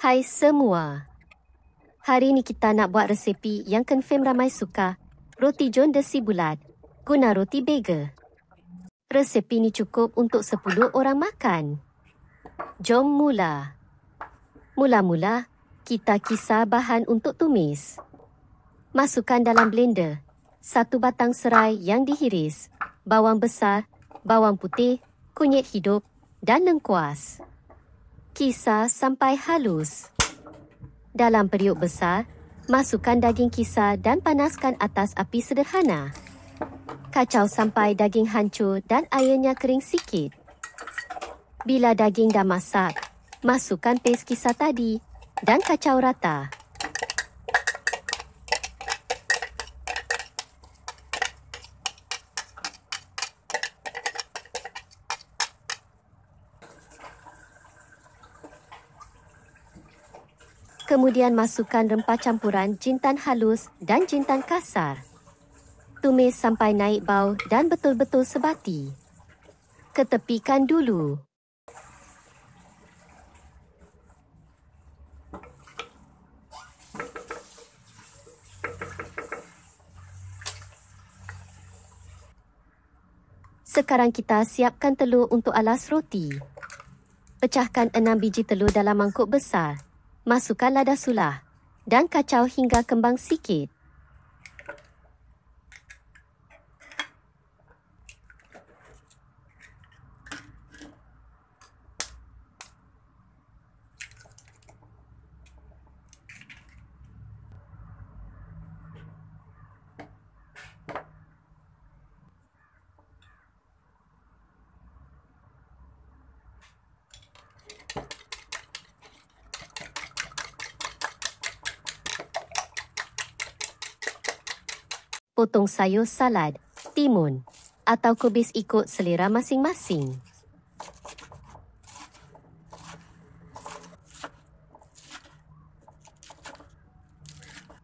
Hai semua. Hari ni kita nak buat resepi yang confirm ramai suka. Roti john desi bulat guna roti bagel. Resepi ni cukup untuk 10 orang makan. Jom mula. Mula-mula, kita kisar bahan untuk tumis. Masukkan dalam blender 1 batang serai yang dihiris, bawang besar, bawang putih, kunyit hidup dan lengkuas. Kisar sampai halus. Dalam periuk besar, masukkan daging kisar dan panaskan atas api sederhana. Kacau sampai daging hancur dan airnya kering sikit. Bila daging dah masak, masukkan pes kisar tadi dan kacau rata. Kemudian masukkan rempah campuran jintan halus dan jintan kasar. Tumis sampai naik bau dan betul-betul sebati. Ketepikan dulu. Sekarang kita siapkan telur untuk alas roti. Pecahkan 6 biji telur dalam mangkuk besar. Masukkan lada sulah dan kacau hingga kembang sikit. Potong sayur salad, timun atau kubis ikut selera masing-masing.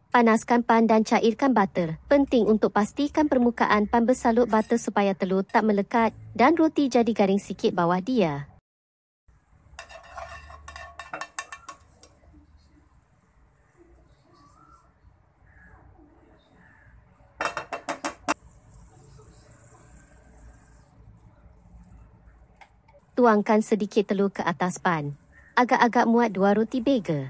Panaskan pan dan cairkan butter. Penting untuk pastikan permukaan pan bersalut butter supaya telur tak melekat dan roti jadi garing sikit bawah dia. Tuangkan sedikit telur ke atas pan. Agak-agak muat 2 roti bagel.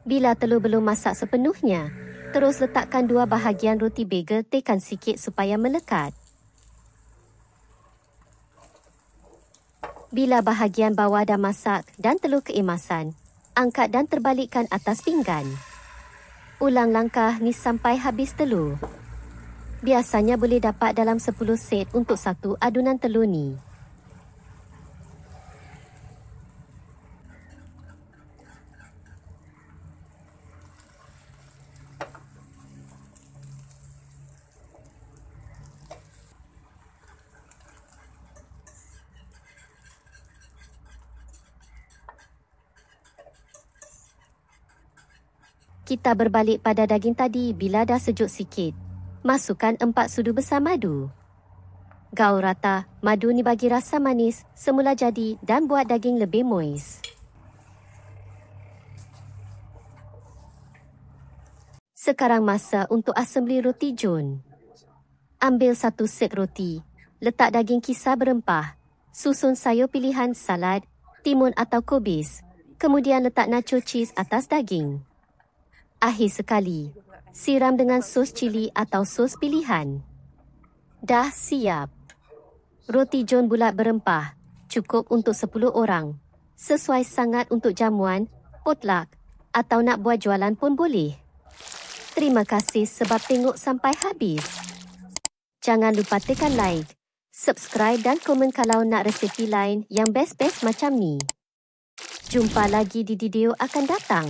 Bila telur belum masak sepenuhnya, terus letakkan 2 bahagian roti bagel, tekan sikit supaya melekat. Bila bahagian bawah dah masak dan telur keemasan, angkat dan terbalikkan atas pinggan. Ulang langkah ni sampai habis telur. Biasanya boleh dapat dalam 10 set untuk 1 adunan telur ni. Kita berbalik pada daging tadi bila dah sejuk sikit. Masukkan 4 sudu besar madu. Gaul rata, madu ni bagi rasa manis semula jadi dan buat daging lebih moist. Sekarang masa untuk assembly roti john. Ambil 1 set roti, letak daging kisar berempah, susun sayur pilihan salad, timun atau kubis, kemudian letak nacho cheese atas daging. Akhir sekali, siram dengan sos cili atau sos pilihan. Dah siap. Roti john bulat berempah, cukup untuk 10 orang. Sesuai sangat untuk jamuan, potluck atau nak buat jualan pun boleh. Terima kasih sebab tengok sampai habis. Jangan lupa tekan like, subscribe dan komen kalau nak resepi lain yang best-best macam ni. Jumpa lagi di video akan datang.